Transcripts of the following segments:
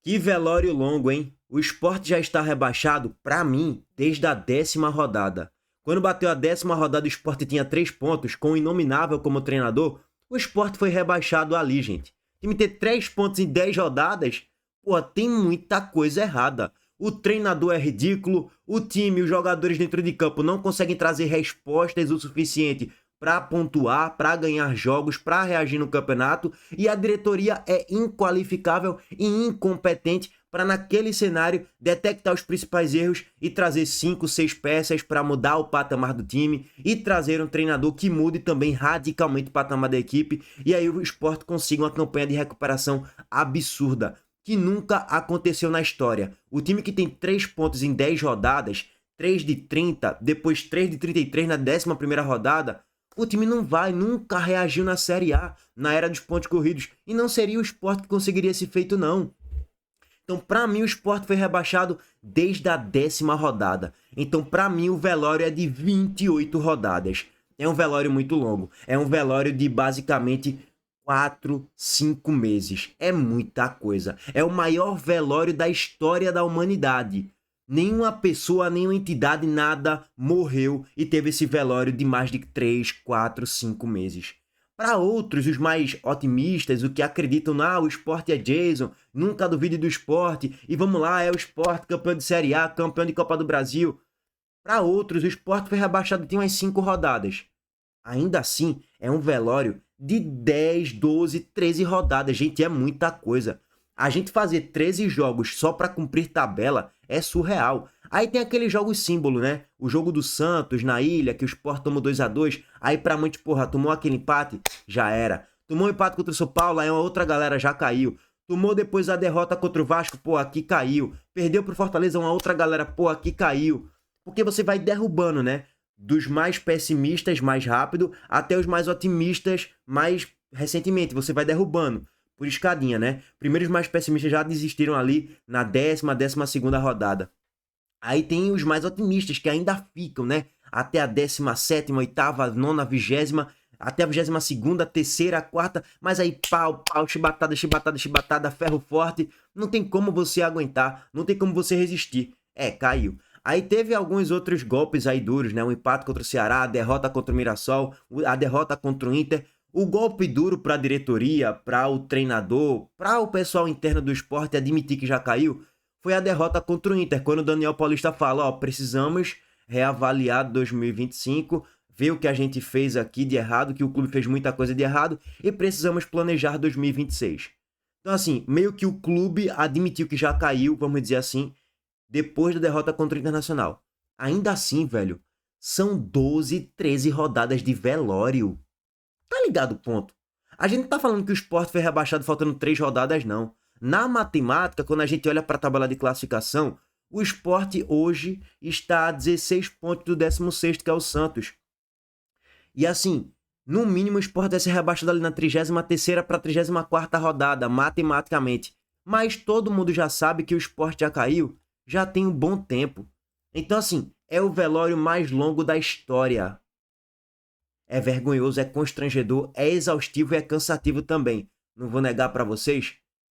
Que velório longo, hein? O Sport já está rebaixado, pra mim, desde a 10ª rodada. Quando bateu a 10ª rodada, o Sport tinha 3 pontos, com o Inominável como treinador. O Sport foi rebaixado ali, gente. Time ter 3 pontos em 10 rodadas, pô, tem muita coisa errada. O treinador é ridículo, o time, os jogadores dentro de campo não conseguem trazer respostas o suficiente para pontuar, para ganhar jogos, para reagir no campeonato, e a diretoria é inqualificável e incompetente para, naquele cenário, detectar os principais erros e trazer 5, 6 peças para mudar o patamar do time e trazer um treinador que mude também radicalmente o patamar da equipe, e aí o Sport consiga uma campanha de recuperação absurda, que nunca aconteceu na história. O time que tem 3 pontos em 10 rodadas, 3 de 30, depois 3 de 33 na 11ª rodada, o time nunca reagiu na Série A, na era dos pontos corridos, e não seria o Sport que conseguiria esse feito, não. Então, pra mim, o Sport foi rebaixado desde a 10ª rodada. Então, pra mim, o velório é de 28 rodadas. É um velório muito longo. É um velório de, basicamente, 4, 5 meses. É muita coisa. É o maior velório da história da humanidade. Nenhuma pessoa, nenhuma entidade, nada morreu e teve esse velório de mais de 3, 4, 5 meses. Para outros, os mais otimistas, o que acreditam, o Sport é Jason, nunca duvide do Sport, e vamos lá, é o Sport campeão de Série A, campeão de Copa do Brasil. Para outros, o Sport foi rebaixado, tem umas 5 rodadas. Ainda assim, é um velório de 10, 12, 13 rodadas. Gente, é muita coisa. A gente fazer 13 jogos só para cumprir tabela é surreal. Aí tem aqueles jogos símbolo, né? O jogo do Santos na Ilha, que o Sport tomou 2-2. Aí pra muitos, porra, tomou aquele empate, já era. Tomou um empate contra o São Paulo, aí uma outra galera já caiu. Tomou depois a derrota contra o Vasco, pô, aqui caiu. Perdeu pro Fortaleza, uma outra galera, pô, aqui caiu. Porque você vai derrubando, né? Dos mais pessimistas mais rápido até os mais otimistas mais recentemente. Você vai derrubando por escadinha, né? Primeiro os mais pessimistas já desistiram ali na 10ª, 12ª rodada. Aí tem os mais otimistas que ainda ficam, né? Até a 17ª, 8ª, 9ª, 20ª, até a 22ª, 3ª, 4ª, mas aí pau, chibatada, chibatada, chibatada, ferro forte, não tem como você aguentar, não tem como você resistir. É, caiu. Aí teve alguns outros golpes aí duros, né? Um empate contra o Ceará, a derrota contra o Mirassol, a derrota contra o Inter. O golpe duro para a diretoria, para o treinador, para o pessoal interno do Sport admitir que já caiu, foi a derrota contra o Inter, quando o Daniel Paulista fala, ó, precisamos reavaliar 2025, ver o que a gente fez aqui de errado, que o clube fez muita coisa de errado, e precisamos planejar 2026. Então, assim, meio que o clube admitiu que já caiu, vamos dizer assim, depois da derrota contra o Internacional. Ainda assim, velho, são 12, 13 rodadas de velório. Tá ligado o ponto? A gente não tá falando que o Sport foi rebaixado faltando 3 rodadas, não. Na matemática, quando a gente olha para a tabela de classificação, o Sport hoje está a 16 pontos do 16º, que é o Santos. E assim, no mínimo o Sport vai ser rebaixado ali na 33ª para a 34ª rodada, matematicamente. Mas todo mundo já sabe que o Sport já caiu, já tem um bom tempo. Então assim, é o velório mais longo da história. É vergonhoso, é constrangedor, é exaustivo e é cansativo também. Não vou negar para vocês.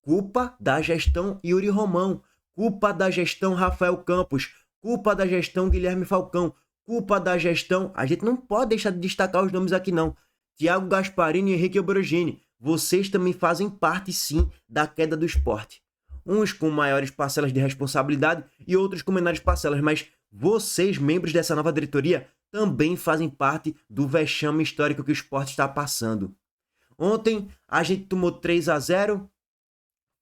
Culpa da gestão Yuri Romão, culpa da gestão Rafael Campos, culpa da gestão Guilherme Falcão, culpa da gestão... A gente não pode deixar de destacar os nomes aqui não. Thiago Gasparini e Henrique Obrogini, vocês também fazem parte sim da queda do Sport. Uns com maiores parcelas de responsabilidade e outros com menores parcelas, mas vocês, membros dessa nova diretoria, também fazem parte do vexame histórico que o Sport está passando. Ontem a gente tomou 3-0,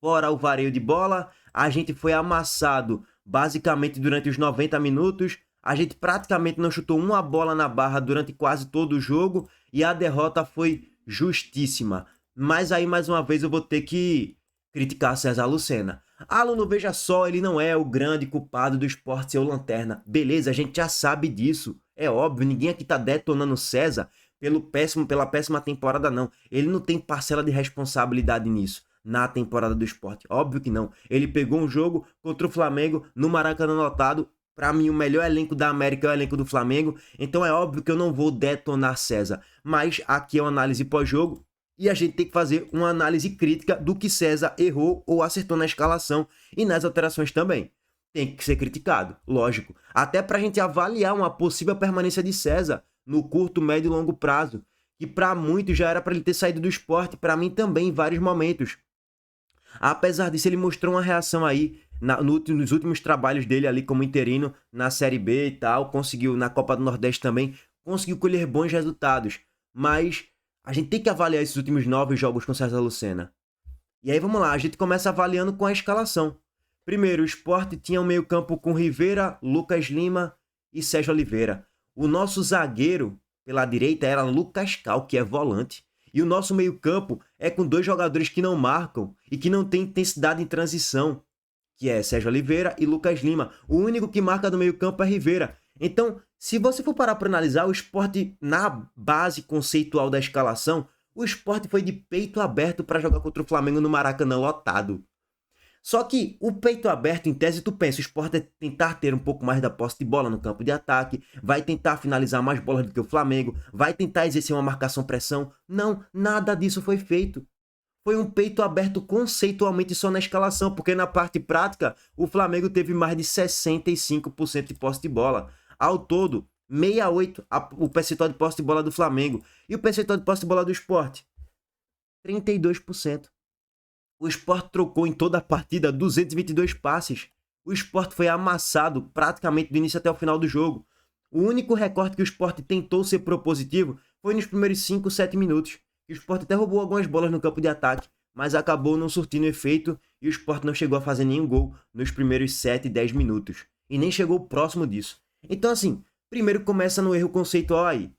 fora o vareio de bola, a gente foi amassado basicamente durante os 90 minutos, a gente praticamente não chutou uma bola na barra durante quase todo o jogo e a derrota foi justíssima. Mas aí, mais uma vez, eu vou ter que criticar César Lucena. Aluno, veja só, ele não é o grande culpado do Sport ser o lanterna. Beleza, a gente já sabe disso. É óbvio, ninguém aqui tá detonando César pela péssima temporada, não. Ele não tem parcela de responsabilidade nisso, na temporada do Sport. Óbvio que não. Ele pegou um jogo contra o Flamengo no Maracanã lotado. Pra mim, o melhor elenco da América é o elenco do Flamengo. Então é óbvio que eu não vou detonar César. Mas aqui é uma análise pós-jogo. E a gente tem que fazer uma análise crítica do que César errou ou acertou na escalação e nas alterações também. Tem que ser criticado, lógico. Até para a gente avaliar uma possível permanência de César no curto, médio e longo prazo. Que para muitos já era para ele ter saído do esporte, para mim também em vários momentos. Apesar disso, ele mostrou uma reação aí nos últimos trabalhos dele ali como interino na Série B e tal. Conseguiu, na Copa do Nordeste também, conseguiu colher bons resultados. Mas a gente tem que avaliar esses últimos 9 jogos com César Lucena. E aí vamos lá, a gente começa avaliando com a escalação. Primeiro, o Sport tinha um meio campo com Rivera, Lucas Lima e Sérgio Oliveira. O nosso zagueiro pela direita era Lucas Cal, que é volante. E o nosso meio campo é com 2 jogadores que não marcam e que não tem intensidade em transição, que é Sérgio Oliveira e Lucas Lima. O único que marca no meio campo é Rivera. Então, se você for parar para analisar, o Sport, na base conceitual da escalação, o Sport foi de peito aberto para jogar contra o Flamengo no Maracanã lotado. Só que o peito aberto, em tese, tu pensa, o Sport é tentar ter um pouco mais da posse de bola no campo de ataque, vai tentar finalizar mais bolas do que o Flamengo, vai tentar exercer uma marcação-pressão. Não, nada disso foi feito. Foi um peito aberto conceitualmente só na escalação, porque na parte prática, o Flamengo teve mais de 65% de posse de bola. Ao todo, 68% o percentual de posse de bola do Flamengo. E o percentual de posse de bola do Sport? 32%. O Sport trocou em toda a partida 222 passes. O Sport foi amassado praticamente do início até o final do jogo. O único recorte que o Sport tentou ser propositivo foi nos primeiros 5, 7 minutos. O Sport até roubou algumas bolas no campo de ataque, mas acabou não surtindo efeito e o Sport não chegou a fazer nenhum gol nos primeiros 7, 10 minutos. E nem chegou próximo disso. Então assim, primeiro começa no erro conceitual aí.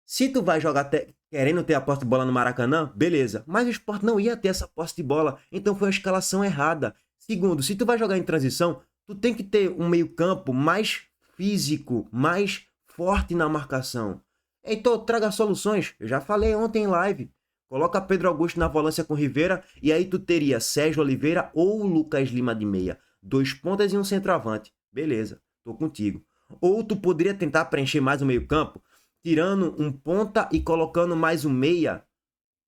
Se tu vai jogar querendo ter a posse de bola no Maracanã, beleza. Mas o Sport não ia ter essa posse de bola, então foi uma escalação errada. Segundo, se tu vai jogar em transição, tu tem que ter um meio campo mais físico, mais forte na marcação. Então traga soluções. Eu já falei ontem em live. Coloca Pedro Augusto na volância com Rivera e aí tu teria Sérgio Oliveira ou Lucas Lima de meia. 2 pontas e um centroavante. Beleza, tô contigo. Ou tu poderia tentar preencher mais o meio campo, tirando um ponta e colocando mais um meia,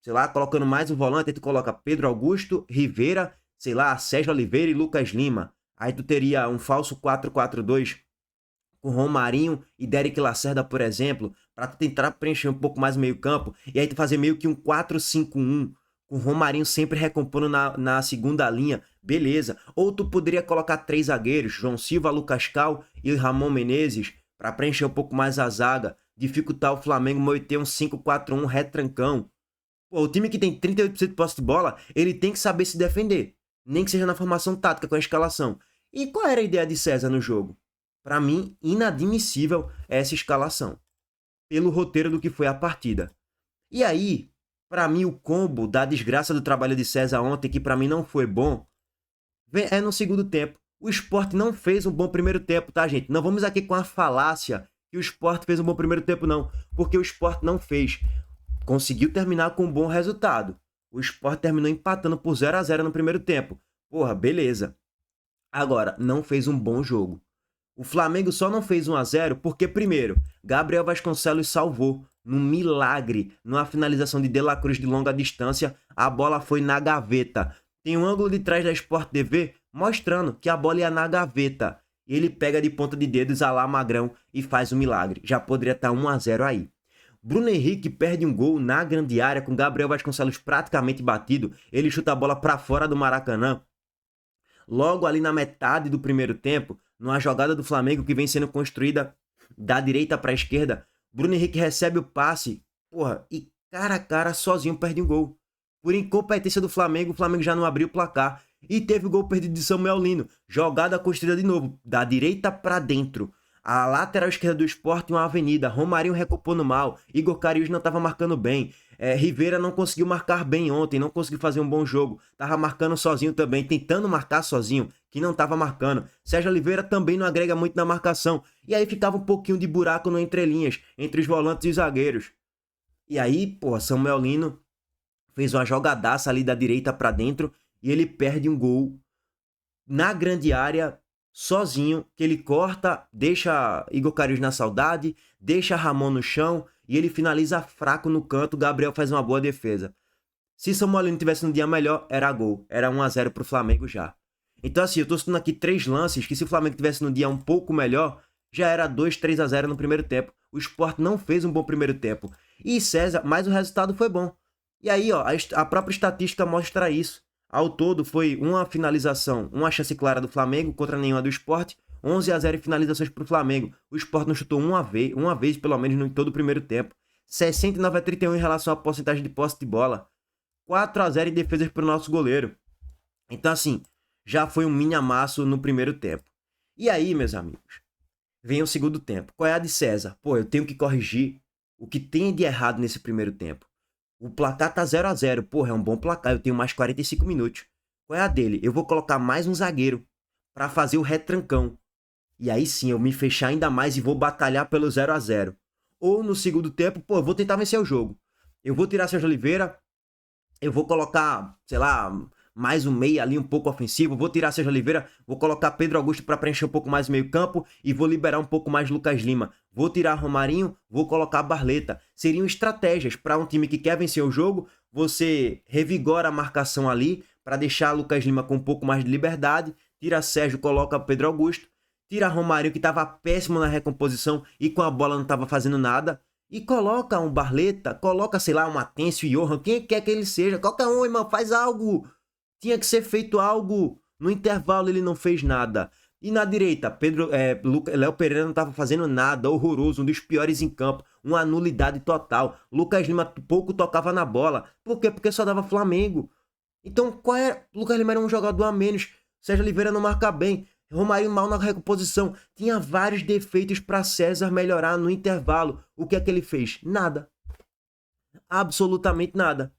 sei lá, colocando mais um volante, aí tu coloca Pedro Augusto, Rivera, sei lá, Sérgio Oliveira e Lucas Lima. Aí tu teria um falso 4-4-2 com Romarinho e Derek Lacerda, por exemplo, para tu tentar preencher um pouco mais o meio campo, e aí tu fazer meio que um 4-5-1, com Romarinho sempre recompondo na segunda linha, beleza. Ou tu poderia colocar 3 zagueiros, João Silva, Lucas Cal e Ramon Menezes, para preencher um pouco mais a zaga, dificultar o Flamengo meter um 5-4-1 retrancão. Pô, o time que tem 38% de posse de bola, ele tem que saber se defender, nem que seja na formação tática com a escalação. E qual era a ideia de César no jogo? Para mim, inadmissível essa escalação, pelo roteiro do que foi a partida. E aí, para mim, o combo da desgraça do trabalho de César ontem, que para mim não foi bom, é no segundo tempo. O Sport não fez um bom primeiro tempo, tá, gente? Não vamos aqui com a falácia que o Sport fez um bom primeiro tempo, não. Porque o Sport não fez. Conseguiu terminar com um bom resultado. O Sport terminou empatando por 0-0 no primeiro tempo. Porra, beleza. Agora, não fez um bom jogo. O Flamengo só não fez 1-0 porque, primeiro, Gabriel Vasconcelos salvou. Num milagre, numa finalização de De La Cruz de longa distância, a bola foi na gaveta. Tem um ângulo de trás da Sport TV mostrando que a bola ia na gaveta. Ele pega de ponta de dedos a lá Magrão e faz um milagre. Já poderia estar 1-0 aí. Bruno Henrique perde um gol na grande área com Gabriel Vasconcelos praticamente batido. Ele chuta a bola para fora do Maracanã. Logo ali na metade do primeiro tempo, numa jogada do Flamengo que vem sendo construída da direita para a esquerda, Bruno Henrique recebe o passe, porra, e cara a cara sozinho perde um gol. Por incompetência do Flamengo, o Flamengo já não abriu o placar. E teve o gol perdido de Samuel Lino. Jogada construída de novo, da direita para dentro. A lateral esquerda do Sport, uma avenida. Romarinho recompondo mal. Igor Cariús não estava marcando bem. Rivera não conseguiu marcar bem ontem, não conseguiu fazer um bom jogo. Tava marcando sozinho também, tentando marcar sozinho, que não tava marcando. Sérgio Oliveira também não agrega muito na marcação. E aí ficava um pouquinho de buraco no entrelinhas, entre os volantes e os zagueiros. E aí, porra, Samuel Lino fez uma jogadaça ali da direita para dentro e ele perde um gol na grande área, sozinho, que ele corta, deixa Igor Cariús na saudade, deixa Ramon no chão e ele finaliza fraco no canto. Gabriel faz uma boa defesa. Se Samuel Lino tivesse no dia melhor, era gol. Era 1-0 pro Flamengo já. Então assim, eu tô citando aqui 3 lances que se o Flamengo tivesse no dia um pouco melhor, já era 2-3-0 no primeiro tempo. O Sport não fez um bom primeiro tempo. E César, mas o resultado foi bom. E aí, ó, a própria estatística mostra isso. Ao todo, foi uma finalização, uma chance clara do Flamengo contra nenhuma do Sport. 11-0 em finalizações pro Flamengo. O Sport não chutou uma vez pelo menos em todo o primeiro tempo. 69-31 em relação à porcentagem de posse de bola. 4-0 em defesas pro nosso goleiro. Então, assim, já foi um mini amasso no primeiro tempo. E aí, meus amigos, vem o segundo tempo. Qual é a de César? Pô, eu tenho que corrigir o que tem de errado nesse primeiro tempo. O placar tá 0-0. Porra, é um bom placar. Eu tenho mais 45 minutos. Qual é a dele? Eu vou colocar mais um zagueiro para fazer o retrancão. E aí sim, eu me fechar ainda mais e vou batalhar pelo 0-0. Ou no segundo tempo, pô, eu vou tentar vencer o jogo. Eu vou tirar Sérgio Oliveira. Eu vou colocar, sei lá, mais um meia ali um pouco ofensivo. Vou tirar Sérgio Oliveira, vou colocar Pedro Augusto para preencher um pouco mais o meio campo e vou liberar um pouco mais Lucas Lima. Vou tirar Romarinho, vou colocar Barleta. Seriam estratégias para um time que quer vencer o jogo. Você revigora a marcação ali para deixar Lucas Lima com um pouco mais de liberdade. Tira Sérgio, coloca Pedro Augusto. Tira Romarinho, que estava péssimo na recomposição e com a bola não estava fazendo nada. E coloca um Barleta, coloca, sei lá, um Atencio, Johan, quem quer que ele seja. Qualquer um, irmão, faz algo. Tinha que ser feito algo. No intervalo ele não fez nada. E na direita, Léo Pereira não estava fazendo nada. Horroroso, um dos piores em campo. Uma nulidade total. Lucas Lima pouco tocava na bola. Por quê? Porque só dava Flamengo. Então, qual é? Lucas Lima era um jogador a menos. Sérgio Oliveira não marca bem. Romarinho mal na recomposição. Tinha vários defeitos para César melhorar no intervalo. O que é que ele fez? Nada. Absolutamente nada.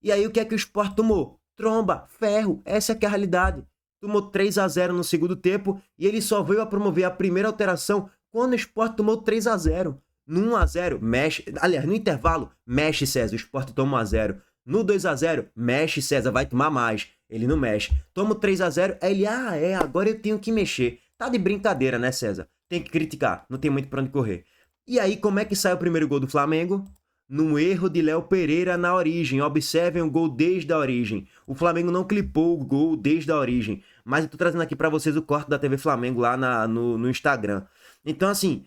E aí o que é que o Sport tomou? Tromba, ferro. Essa é que é a realidade. Tomou 3-0 no segundo tempo e ele só veio a promover a primeira alteração quando o Sport tomou 3-0. No 1-0, mexe. Aliás, no intervalo, mexe César. O Sport toma 1-0. No 2-0, mexe César, vai tomar mais. Ele não mexe. Toma o 3-0, aí ele, agora eu tenho que mexer. Tá de brincadeira, né, César? Tem que criticar, não tem muito pra onde correr. E aí, como é que sai o primeiro gol do Flamengo? Num erro de Léo Pereira na origem. Observem o gol desde a origem. O Flamengo não clipou o gol desde a origem. Mas eu tô trazendo aqui pra vocês o corte da TV Flamengo lá no Instagram. Então, assim,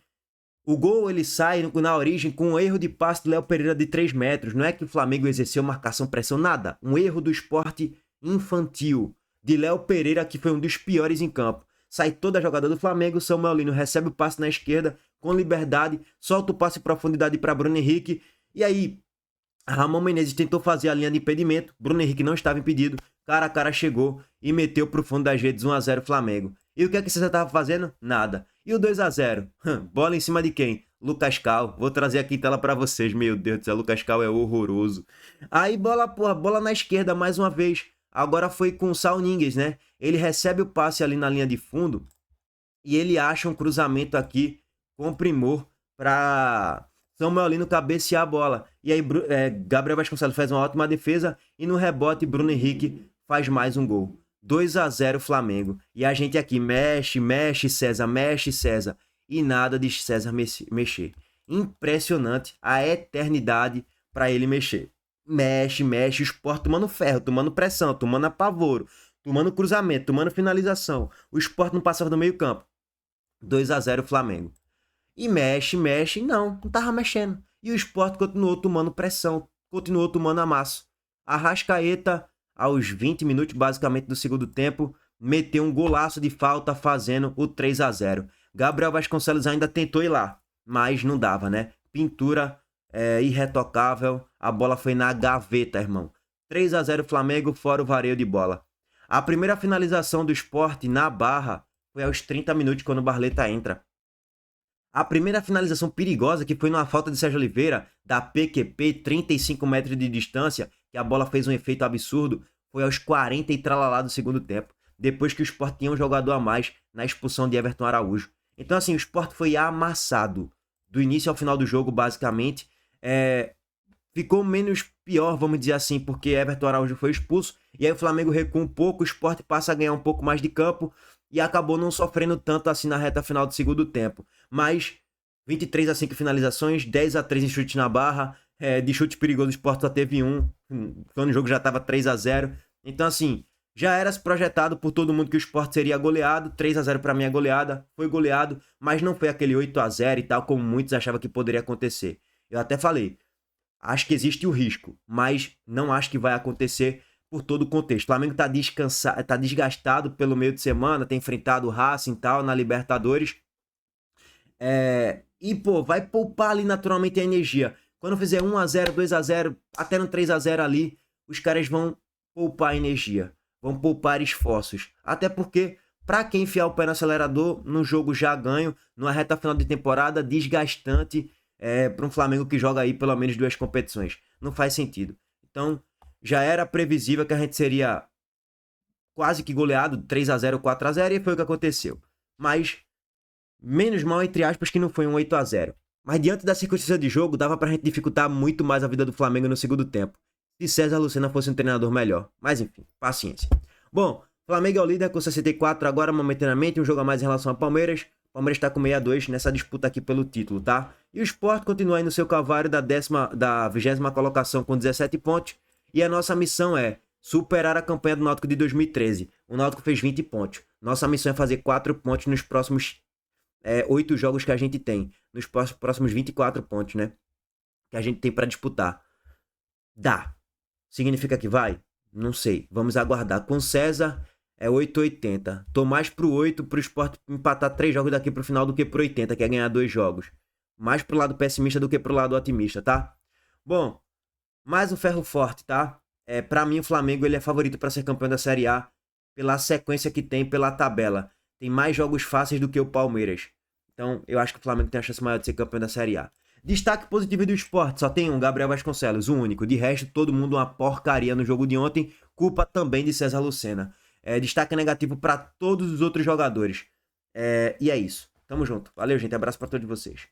o gol ele sai na origem com um erro de passe do Léo Pereira de 3 metros. Não é que o Flamengo exerceu marcação, pressão, nada. Um erro do Sport infantil de Léo Pereira, que foi um dos piores em campo. Sai toda a jogada do Flamengo, Samuel Lino recebe o passe na esquerda com liberdade, solta o passe em profundidade para Bruno Henrique. E aí, Ramon Menezes tentou fazer a linha de impedimento, Bruno Henrique não estava impedido, cara a cara chegou e meteu pro fundo das redes 1-0 Flamengo. E o que é que você estava fazendo? Nada. E o 2-0? Bola em cima de quem? Lucas Cal. Vou trazer aqui em tela pra vocês. Meu Deus do céu, Lucas Cal é horroroso. Aí bola na esquerda mais uma vez. Agora foi com o Saul Niguez, né? Ele recebe o passe ali na linha de fundo e ele acha um cruzamento aqui com primor para Samuel Lino cabecear a bola. E aí Gabriel Vasconcelos faz uma ótima defesa e no rebote Bruno Henrique faz mais um gol. 2-0 Flamengo. E a gente aqui mexe César. E nada de César mexer. Impressionante a eternidade para ele mexer. Mexe, o Sport tomando ferro, tomando pressão, tomando apavoro, tomando cruzamento, tomando finalização. O Sport não passava do meio campo. 2-0 Flamengo. E mexe, não tava mexendo. E o Sport continuou tomando pressão, continuou tomando amasso. Arrascaeta, aos 20 minutos basicamente do segundo tempo, meteu um golaço de falta fazendo o 3-0. Gabriel Vasconcelos ainda tentou ir lá, mas não dava, né? Pintura irretocável, a bola foi na gaveta, irmão. 3-0 Flamengo, fora o vareio de bola. A primeira finalização do Sport na barra foi aos 30 minutos, quando o Barleta entra. A primeira finalização perigosa, que foi numa falta de Sérgio Oliveira, da PQP, 35 metros de distância, que a bola fez um efeito absurdo, foi aos 40 e tralalá do segundo tempo, depois que o Sport tinha um jogador a mais na expulsão de Everton Araújo. Então, assim, o Sport foi amassado do início ao final do jogo, basicamente. Ficou menos pior, vamos dizer assim, porque Everton Araújo foi expulso, e aí o Flamengo recua um pouco, o Sport passa a ganhar um pouco mais de campo, e acabou não sofrendo tanto assim na reta final do segundo tempo. Mas 23-5 finalizações, 10-3 em chute na barra, De chute perigoso, o Sport só teve um. Quando o jogo já estava 3-0. Então, assim, já era projetado por todo mundo que o Sport seria goleado. 3-0 para mim é goleada. Foi goleado, mas não foi aquele 8-0 e tal, como muitos achavam que poderia acontecer. Eu até falei, acho que existe o risco, mas não acho que vai acontecer por todo o contexto. O Flamengo tá desgastado pelo meio de semana, tem enfrentado o Racing e tal na Libertadores. E, pô, vai poupar ali naturalmente a energia. Quando fizer 1-0, 2-0, até no 3-0 ali, os caras vão poupar energia, vão poupar esforços. Até porque, pra quem enfiar o pé no acelerador, no jogo já ganho, numa reta final de temporada desgastante, para um Flamengo que joga aí pelo menos 2 competições. Não faz sentido. Então, já era previsível que a gente seria quase que goleado, 3-0, 4-0, e foi o que aconteceu. Mas menos mal, entre aspas, que não foi um 8-0. Mas diante da circunstância de jogo, dava pra gente dificultar muito mais a vida do Flamengo no segundo tempo. Se César Lucena fosse um treinador melhor. Mas enfim, paciência. Bom, Flamengo é o líder com 64 agora momentaneamente, um jogo a mais em relação ao Palmeiras. O Palmeiras está com 62 nessa disputa aqui pelo título, tá? E o Sport continua aí no seu calvário da 20ª colocação com 17 pontos. E a nossa missão é superar a campanha do Náutico de 2013. O Náutico fez 20 pontos. Nossa missão é fazer 4 pontos nos próximos 8 jogos que a gente tem. Nos próximos 24 pontos, né? Que a gente tem pra disputar. Dá. Significa que vai? Não sei. Vamos aguardar. Com César é 8,80. Tô mais pro 8 pro Sport empatar 3 jogos daqui pro final do que pro 80, que é ganhar 2 jogos. Mais pro lado pessimista do que pro lado otimista, tá? Bom, mais um ferro forte, tá? Pra mim o Flamengo ele é favorito pra ser campeão da Série A pela sequência que tem, pela tabela. Tem mais jogos fáceis do que o Palmeiras. Então, eu acho que o Flamengo tem a chance maior de ser campeão da Série A. Destaque positivo do Sport, só tem um, Gabriel Vasconcelos, o único. De resto, todo mundo uma porcaria no jogo de ontem. Culpa também de César Lucena. Destaque negativo para todos os outros jogadores. E é isso. Tamo junto. Valeu, gente. Abraço para todos vocês.